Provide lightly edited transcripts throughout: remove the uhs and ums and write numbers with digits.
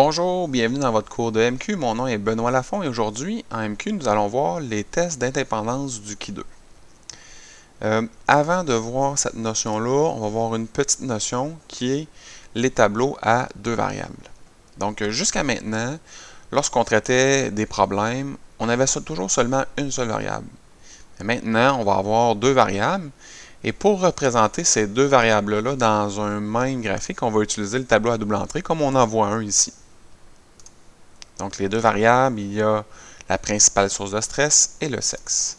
Bonjour, bienvenue dans votre cours de MQ. Mon nom est Benoît Lafont et aujourd'hui, en MQ, nous allons voir les tests d'indépendance du Qui 2. Avant de voir cette notion-là, on va voir une petite notion qui est les tableaux à deux variables. Donc, jusqu'à maintenant, lorsqu'on traitait des problèmes, on avait toujours seulement une seule variable. Mais maintenant, on va avoir deux variables. Et pour représenter ces deux variables-là dans un même graphique, on va utiliser le tableau à double entrée comme on en voit un ici. Donc, les deux variables, il y a la principale source de stress et le sexe.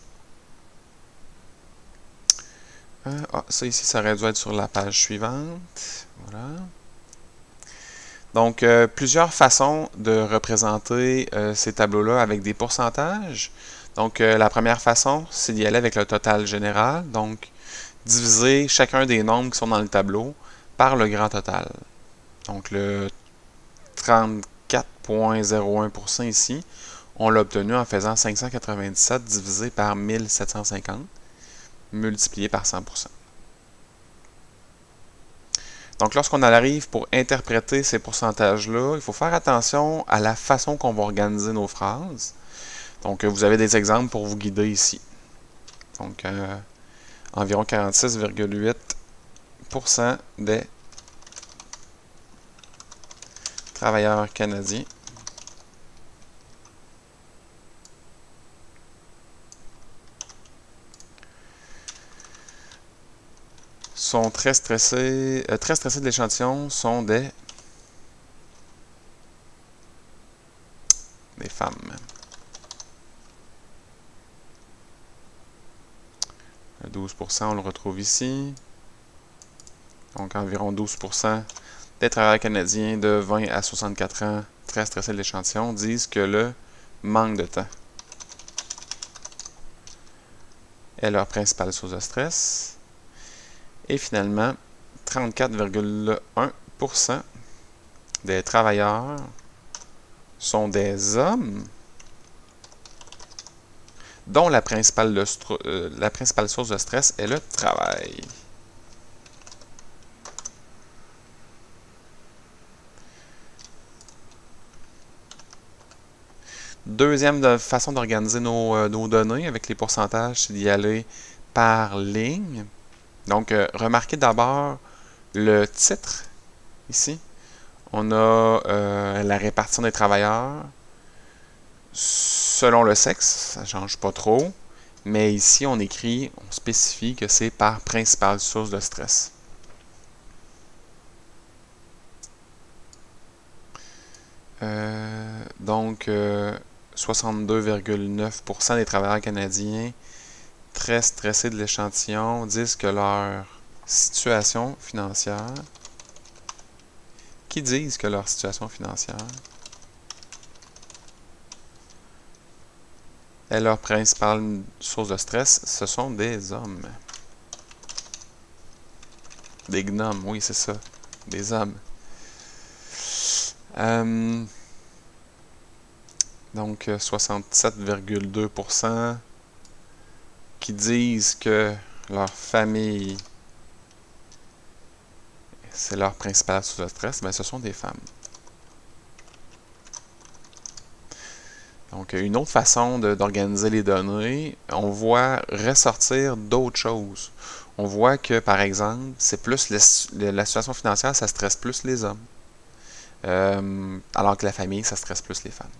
Ça ici, ça aurait dû être sur la page suivante. Voilà. Donc, plusieurs façons de représenter ces tableaux-là avec des pourcentages. Donc, la première façon, c'est d'y aller avec le total général. Donc, diviser chacun des nombres qui sont dans le tableau par le grand total. Donc, le 34,01% ici, on l'a obtenu en faisant 597 divisé par 1750 multiplié par 100%. Donc, lorsqu'on arrive pour interpréter ces pourcentages-là, il faut faire attention à la façon qu'on va organiser nos phrases. Donc, vous avez des exemples pour vous guider ici. Donc, environ 46,8% des travailleurs canadiens sont très stressés de l'échantillon sont des femmes. Le 12%, on le retrouve ici. Donc, environ 12% des travailleurs canadiens de 20 à 64 ans très stressés de l'échantillon disent que le manque de temps est leur principale source de stress. Et finalement, 34,1% des travailleurs sont des hommes dont la principale source de stress est le travail. Deuxième façon d'organiser nos données avec les pourcentages, c'est d'y aller par ligne. Donc, remarquez d'abord le titre ici. On a la répartition des travailleurs selon le sexe, ça ne change pas trop. Mais ici, on spécifie que c'est par principale source de stress. Donc, 62,9% des travailleurs canadiens très stressés de l'échantillon disent que leur situation financière, est leur principale source de stress, ce sont des hommes. Des gnomes, oui, c'est ça. Des hommes. Donc, 67,2% qui disent que leur famille, c'est leur principale source de stress, mais ce sont des femmes. Donc, une autre façon d'organiser les données, on voit ressortir d'autres choses. On voit que, par exemple, c'est plus la situation financière, ça stresse plus les hommes. Alors que la famille, ça stresse plus les femmes.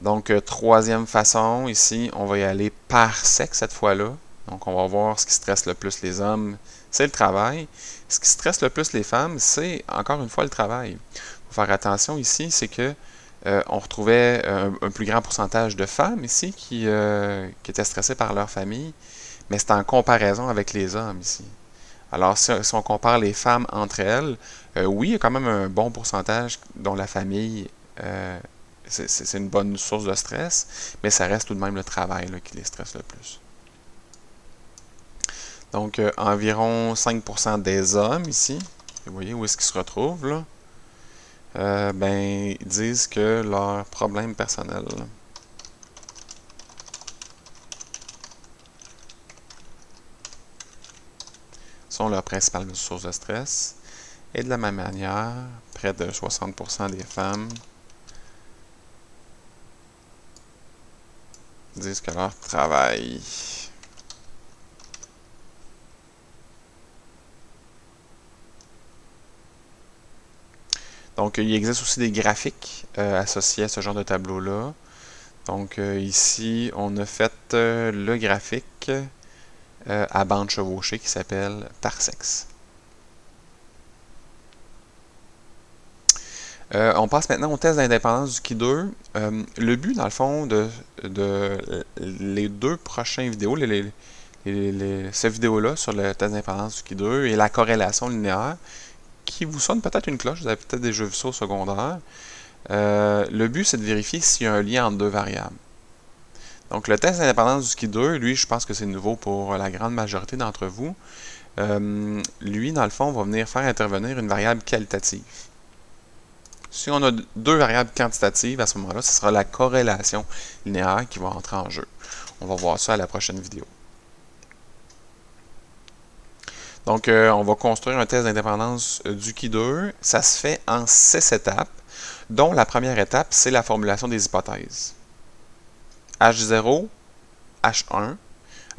Donc, troisième façon, ici, on va y aller par sexe cette fois-là. Donc, on va voir ce qui stresse le plus les hommes, c'est le travail. Ce qui stresse le plus les femmes, c'est encore une fois le travail. Il faut faire attention ici, c'est que on retrouvait un plus grand pourcentage de femmes ici qui étaient stressées par leur famille, mais c'est en comparaison avec les hommes ici. Alors, si on compare les femmes entre elles, oui, il y a quand même un bon pourcentage dont la famille c'est une bonne source de stress, mais ça reste tout de même le travail là, qui les stresse le plus. Donc, environ 5% des hommes ici, vous voyez où est-ce qu'ils se retrouvent là, ils disent que leurs problèmes personnels sont leurs principales sources de stress. Et de la même manière, près de 60% des femmes disent que leur travail. Donc, il existe aussi des graphiques associés à ce genre de tableau-là. Donc, ici, on a fait le graphique à bande chevauchée qui s'appelle par sexe. On passe maintenant au test d'indépendance du Ki2. Le but, dans le fond, de les deux prochaines vidéos, ces vidéos-là sur le test d'indépendance du Ki2 et la corrélation linéaire, qui vous sonne peut-être une cloche, vous avez peut-être déjà vu ça au secondaire. Le but, c'est de vérifier s'il y a un lien entre deux variables. Donc, le test d'indépendance du Ki2, lui, je pense que c'est nouveau pour la grande majorité d'entre vous. Lui, dans le fond, va venir faire intervenir une variable qualitative. Si on a deux variables quantitatives, à ce moment-là, ce sera la corrélation linéaire qui va entrer en jeu. On va voir ça à la prochaine vidéo. Donc, on va construire un test d'indépendance du Ki2. Ça se fait en 6 étapes, dont la première étape, c'est la formulation des hypothèses. H0, H1.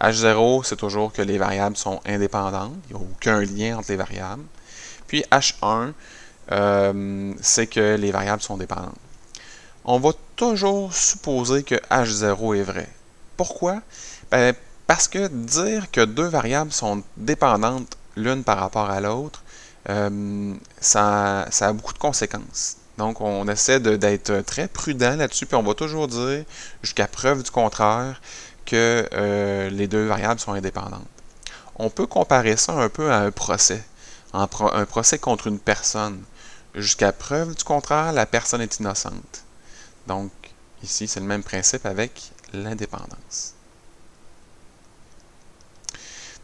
H0, c'est toujours que les variables sont indépendantes. Il n'y a aucun lien entre les variables. Puis H1, c'est que les variables sont dépendantes. On va toujours supposer que H0 est vrai. Pourquoi? Ben, parce que dire que deux variables sont dépendantes l'une par rapport à l'autre, ça a beaucoup de conséquences. Donc, on essaie d'être très prudent là-dessus, puis on va toujours dire, jusqu'à preuve du contraire, que les deux variables sont indépendantes. On peut comparer ça un peu à un procès. Un procès contre une personne. Jusqu'à preuve du contraire, la personne est innocente. Donc, ici, c'est le même principe avec l'indépendance.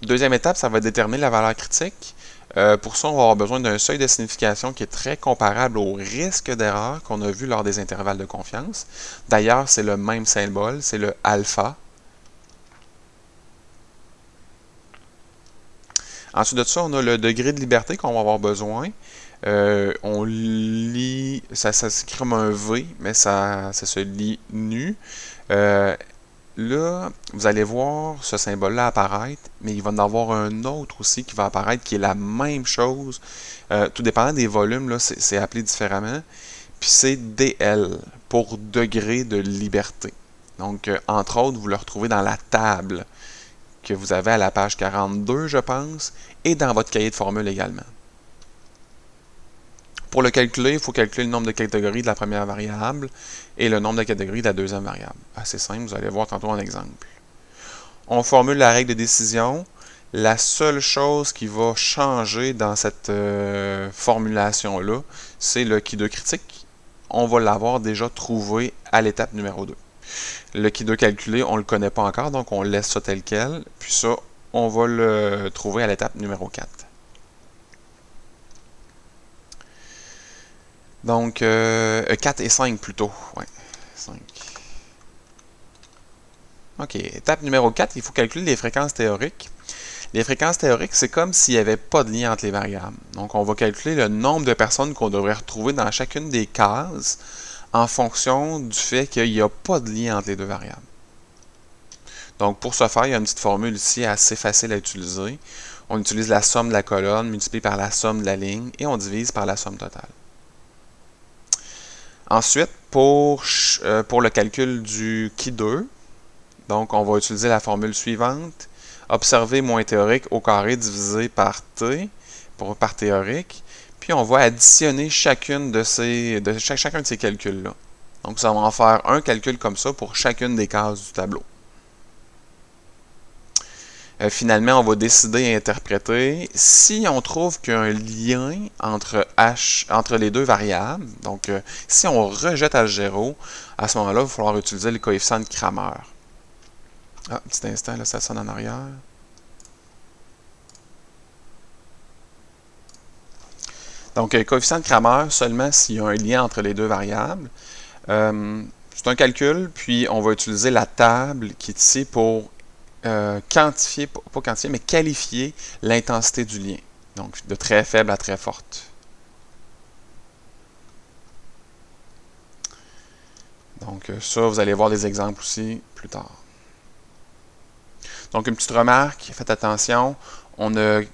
Deuxième étape, ça va déterminer la valeur critique. Pour ça, on va avoir besoin d'un seuil de signification qui est très comparable au risque d'erreur qu'on a vu lors des intervalles de confiance. D'ailleurs, c'est le même symbole, c'est le alpha. Ensuite de ça, on a le degré de liberté qu'on va avoir besoin. On lit, ça s'écrit comme un V, mais ça se lit nu. Là, vous allez voir ce symbole-là apparaître, mais il va en avoir un autre aussi qui va apparaître, qui est la même chose. Tout dépendant des volumes, là, c'est appelé différemment. Puis c'est DL, pour degré de liberté. Donc, entre autres, vous le retrouvez dans la table que vous avez à la page 42, je pense, et dans votre cahier de formule également. Pour le calculer, il faut calculer le nombre de catégories de la première variable et le nombre de catégories de la deuxième variable. Assez simple, vous allez voir tantôt un exemple. On formule la règle de décision. La seule chose qui va changer dans cette formulation-là, c'est le Ki2 critique. On va l'avoir déjà trouvé à l'étape numéro 2. Le Ki2 calculé, on ne le connaît pas encore, donc on laisse ça tel quel. Puis ça, on va le trouver à l'étape numéro 4. Donc, 4 et 5 plutôt. Ouais, 5. OK, étape numéro 4, il faut calculer les fréquences théoriques. Les fréquences théoriques, c'est comme s'il n'y avait pas de lien entre les variables. Donc, on va calculer le nombre de personnes qu'on devrait retrouver dans chacune des cases en fonction du fait qu'il n'y a pas de lien entre les deux variables. Donc, pour ce faire, il y a une petite formule ici assez facile à utiliser. On utilise la somme de la colonne multipliée par la somme de la ligne et on divise par la somme totale. Ensuite, pour le calcul du Ki2, donc on va utiliser la formule suivante. Observé moins théorique au carré divisé par T, par théorique. Puis on va additionner chacun de ces calculs-là. Donc ça va en faire un calcul comme ça pour chacune des cases du tableau. Finalement, on va décider et interpréter. Si on trouve qu'il y a un lien entre les deux variables, donc si on rejette H0, à ce moment-là, il va falloir utiliser le coefficient de Cramer. Ah, petit instant, là, ça sonne en arrière. Donc, coefficient de Cramer, seulement s'il y a un lien entre les deux variables. C'est un calcul, puis on va utiliser la table qui est ici pour quantifier, pas quantifier, mais qualifier l'intensité du lien. Donc, de très faible à très forte. Donc, ça, vous allez voir des exemples aussi plus tard. Donc, une petite remarque, faites attention, on ne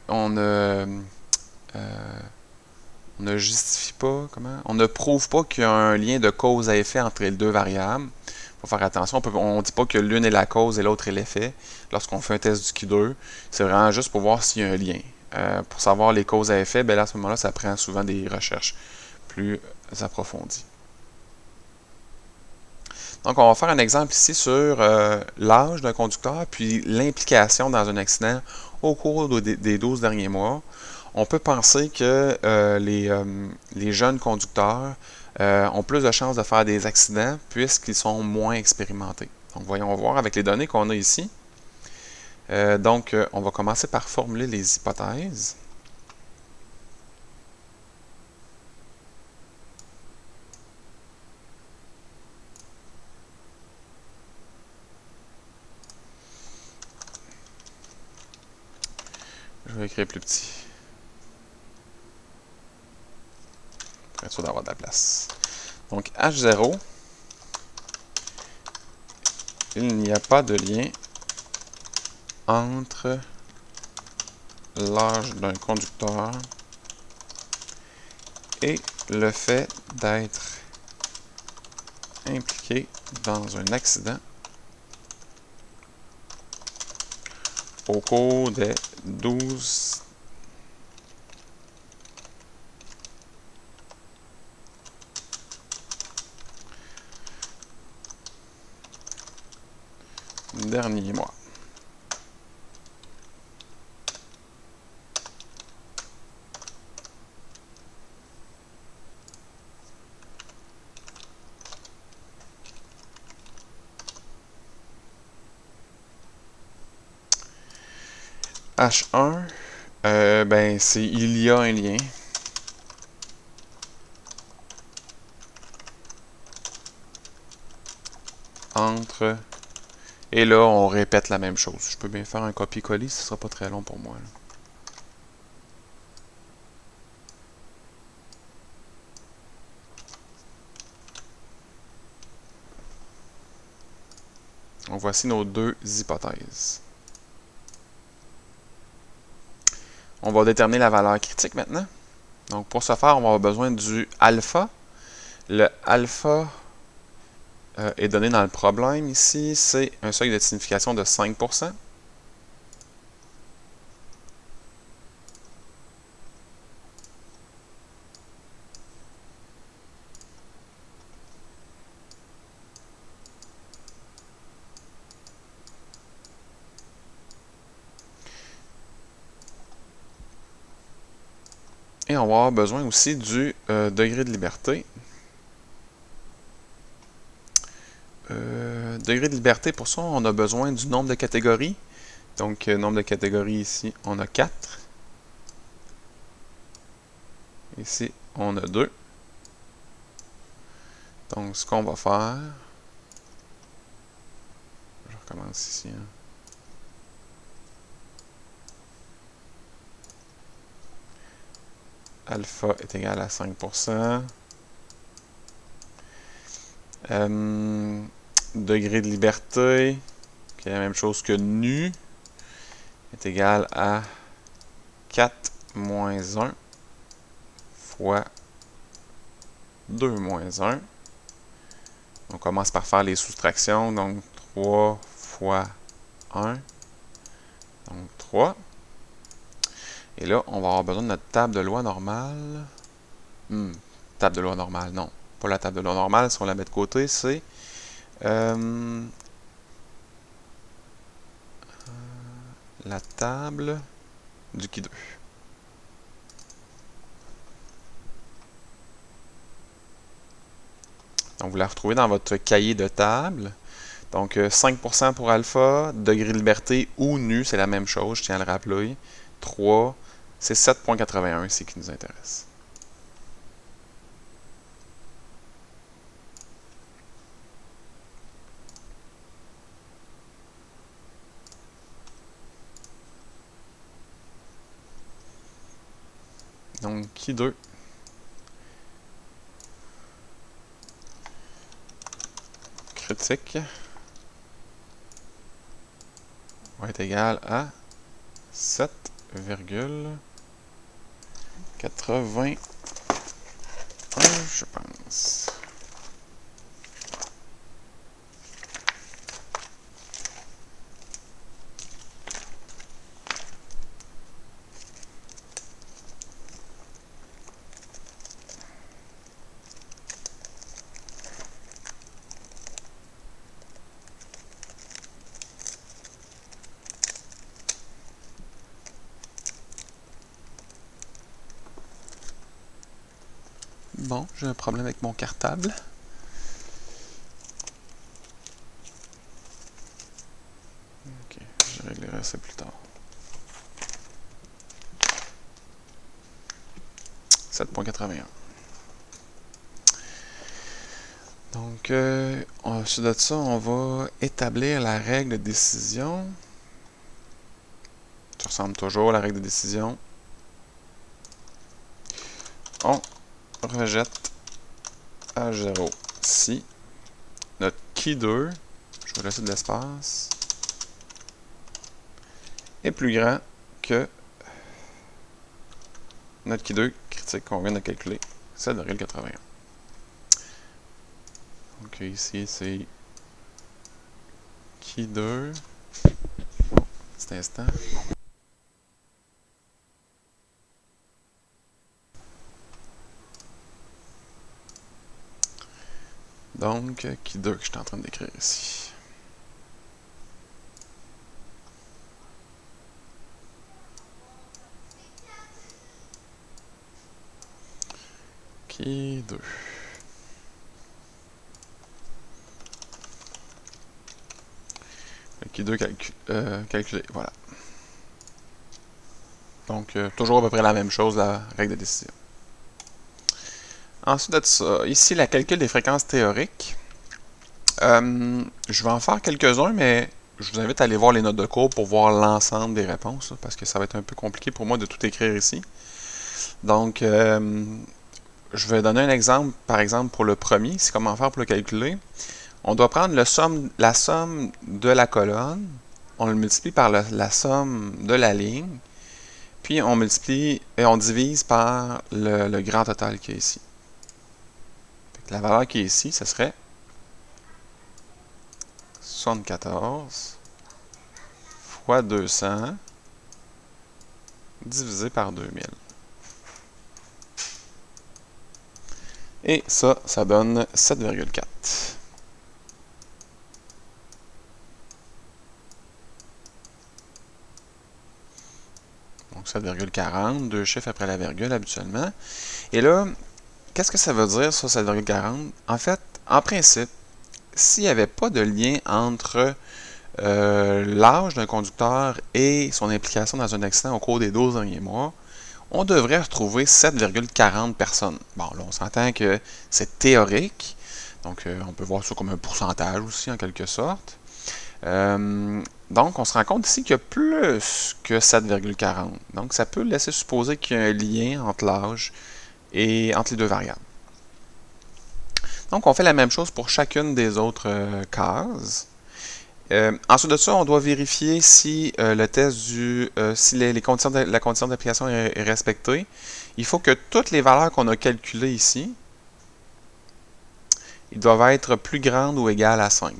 justifie pas, on ne prouve pas qu'il y a un lien de cause à effet entre les deux variables. Il faut faire attention, on ne dit pas que l'une est la cause et l'autre est l'effet. Lorsqu'on fait un test du Q2, c'est vraiment juste pour voir s'il y a un lien. Pour savoir les causes à effet, ben là, à ce moment-là, ça prend souvent des recherches plus approfondies. Donc, on va faire un exemple ici sur l'âge d'un conducteur, puis l'implication dans un accident au cours des 12 derniers mois. On peut penser que les jeunes conducteurs ont plus de chances de faire des accidents puisqu'ils sont moins expérimentés. Donc, voyons voir avec les données qu'on a ici. On va commencer par formuler les hypothèses. Je vais écrire plus petit. Pour être sûr d'avoir de la place. Donc, H0, il n'y a pas de lien entre l'âge d'un conducteur et le fait d'être impliqué dans un accident au cours des 12 derniers mois. H1, c'est il y a un lien. Entre. Et là, on répète la même chose. Je peux bien faire un copier-coller, ce ne sera pas très long pour moi. Là. Donc voici nos deux hypothèses. On va déterminer la valeur critique maintenant. Donc pour ce faire, on va avoir besoin du alpha. Le alpha est donné dans le problème ici. C'est un seuil de signification de 5%. Et on va avoir besoin aussi du degré de liberté. Degré de liberté, pour ça, on a besoin du nombre de catégories. Donc, nombre de catégories ici, on a 4. Ici, on a 2. Donc, ce qu'on va faire, je recommence ici. Hein. Alpha est égal à 5%. Degré de liberté, qui est la même chose que nu, est égal à 4 moins 1 fois 2 moins 1. On commence par faire les soustractions, donc 3 fois 1, donc 3. Et là, on va avoir besoin de notre table de loi normale. Table de loi normale, non. Pas la table de loi normale, si on la met de côté, c'est la table du Q2. Donc, vous la retrouvez dans votre cahier de table. Donc, 5% pour alpha, degré de liberté ou nu, c'est la même chose, je tiens à le rappeler. 3, c'est 7,81 ici qui nous intéresse. Donc, qui 2 critique va être égal à 7,81, je pense. Bon, j'ai un problème avec mon cartable. Ok, je réglerai ça plus tard. 7,81. Donc, ensuite de ça, on va établir la règle de décision. Ça ressemble toujours à la règle de décision. On rejette H0 si notre qui 2, je vais laisser de l'espace, est plus grand que notre qui 2 critique qu'on vient de calculer, 7,81. Donc ici, c'est qui 2. Petit instant. Donc, qui 2 que je suis en train d'écrire ici. Qui 2. Qui 2 calculé, voilà. Donc, toujours à peu près la même chose, la règle de décision. Ensuite de ça, ici, la calcul des fréquences théoriques. Je vais en faire quelques-uns, mais je vous invite à aller voir les notes de cours pour voir l'ensemble des réponses, parce que ça va être un peu compliqué pour moi de tout écrire ici. Donc, je vais donner un exemple, par exemple, pour le premier, c'est comment faire pour le calculer. On doit prendre la somme de la colonne, on le multiplie par la somme de la ligne, puis on multiplie et on divise par le grand total qui est ici. La valeur qui est ici, ce serait 74 fois 200 divisé par 2000. Et ça donne 7,4. Donc 7,40, deux chiffres après la virgule habituellement. Et là, qu'est-ce que ça veut dire, ça, 7,40? En fait, en principe, s'il n'y avait pas de lien entre l'âge d'un conducteur et son implication dans un accident au cours des 12 derniers mois, on devrait retrouver 7,40 personnes. Bon, là, on s'entend que c'est théorique, donc on peut voir ça comme un pourcentage aussi, en quelque sorte. Donc, on se rend compte ici qu'il y a plus que 7,40. Donc, ça peut laisser supposer qu'il y a un lien entre l'âge et entre les deux variables. Donc, on fait la même chose pour chacune des autres cases. Ensuite de ça, on doit vérifier si le test si la condition d'application est respectée. Il faut que toutes les valeurs qu'on a calculées ici, ils doivent être plus grandes ou égales à 5.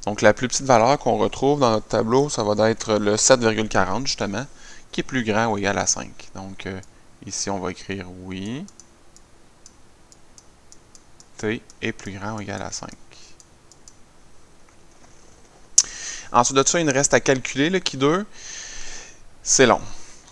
Donc, la plus petite valeur qu'on retrouve dans notre tableau, ça va être le 7,40 justement, qui est plus grand ou égal à 5. Donc, ici, on va écrire oui. T est plus grand ou égal à 5. Ensuite de ça, il nous reste à calculer le qui 2. C'est long.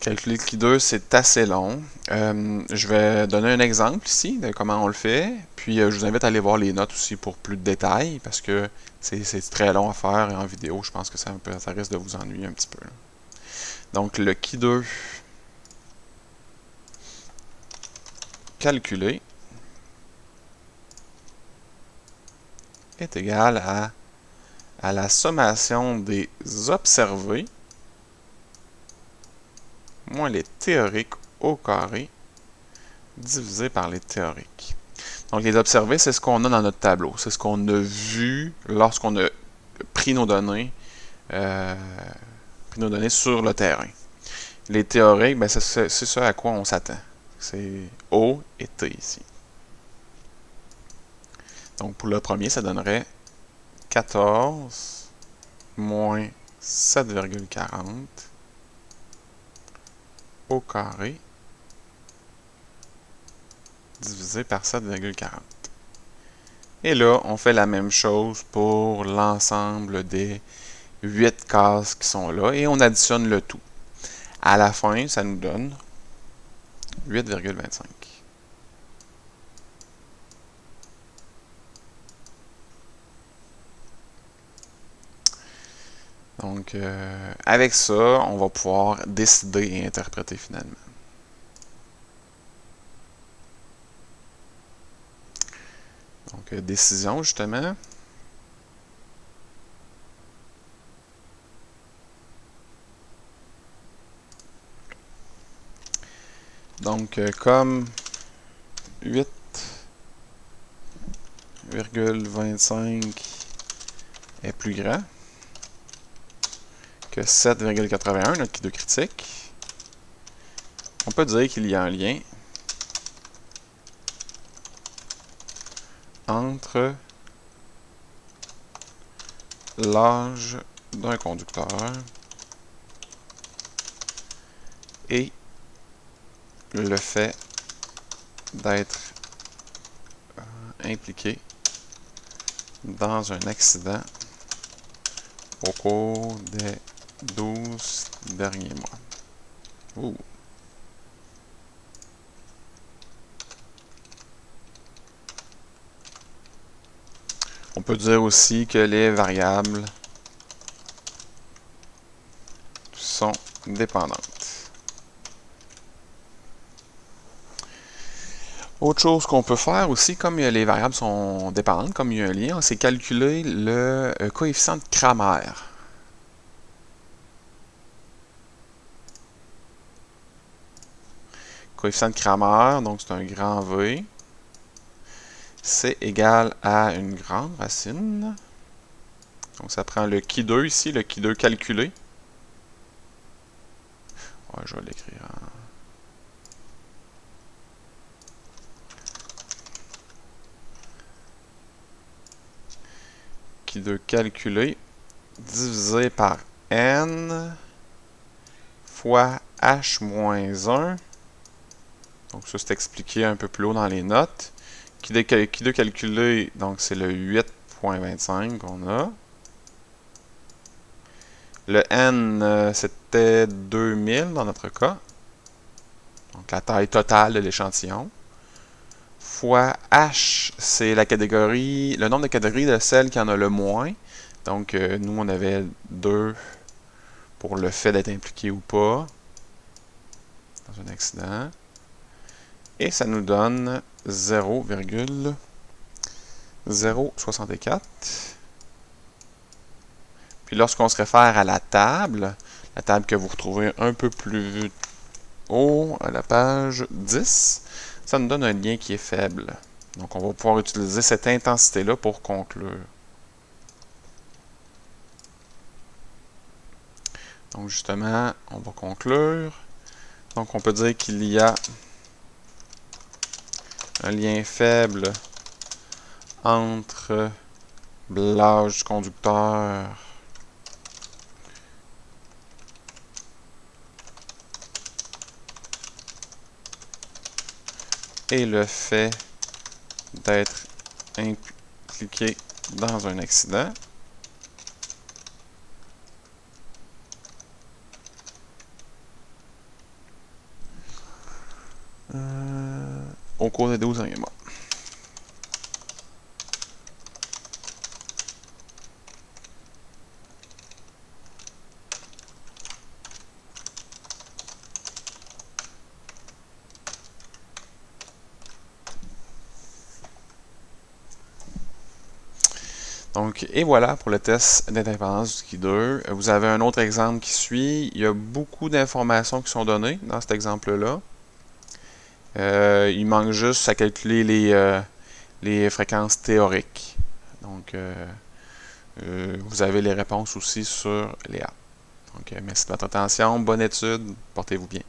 Calculer le qui 2, c'est assez long. Je vais donner un exemple ici de comment on le fait. Puis, je vous invite à aller voir les notes aussi pour plus de détails, parce que c'est très long à faire et en vidéo, je pense que ça risque de vous ennuyer un petit peu. Donc, le qui 2 calculé est égal à la sommation des observés moins les théoriques au carré divisé par les théoriques. Donc, les observés, c'est ce qu'on a dans notre tableau. C'est ce qu'on a vu lorsqu'on a pris nos données sur le terrain. Les théoriques, ben, c'est ce à quoi on s'attend. C'est O et T ici. Donc, pour le premier, ça donnerait 14 moins 7,40 au carré divisé par 7,40. Et là, on fait la même chose pour l'ensemble des 8 cases qui sont là et on additionne le tout. À la fin, ça nous donne 8,25. Donc, avec ça, on va pouvoir décider et interpréter finalement. Donc, décision, justement. Donc, comme 8,25 est plus grand que 7,81, notre Q2 critique, on peut dire qu'il y a un lien entre l'âge d'un conducteur et le fait d'être impliqué dans un accident au cours des 12 derniers mois. Ouh. On peut dire aussi que les variables sont dépendantes. Autre chose qu'on peut faire aussi, comme les variables sont dépendantes, comme il y a un lien, c'est calculer le coefficient de Cramer. Coefficient de Cramer, donc c'est un grand V, c'est égal à une grande racine. Donc ça prend le Q2 ici, le Q2 calculé. Ouais, je vais l'écrire en... Q2 calculé divisé par N fois H moins 1. Donc ça, c'est expliqué un peu plus haut dans les notes. Q2 calculé, donc c'est le 8,25 qu'on a. Le N, c'était 2000 dans notre cas. Donc la taille totale de l'échantillon. Fois H, c'est la catégorie, le nombre de catégories de celles qui en a le moins. Donc nous, on avait 2 pour le fait d'être impliqué ou pas dans un accident. Et ça nous donne 0,064. Puis lorsqu'on se réfère à la table que vous retrouvez un peu plus haut à la page 10, ça nous donne un lien qui est faible. Donc on va pouvoir utiliser cette intensité-là pour conclure. Donc justement, on va conclure. Donc on peut dire qu'il y a un lien faible entre l'âge du conducteur et le fait d'être impliqué dans un accident. Au cours des 12 derniers mois. Donc, et voilà pour le test d'indépendance du Q2. Vous avez un autre exemple qui suit. Il y a beaucoup d'informations qui sont données dans cet exemple-là. Il manque juste à calculer les fréquences théoriques. Donc, vous avez les réponses aussi sur les apps. Donc, merci de votre attention. Bonne étude. Portez-vous bien.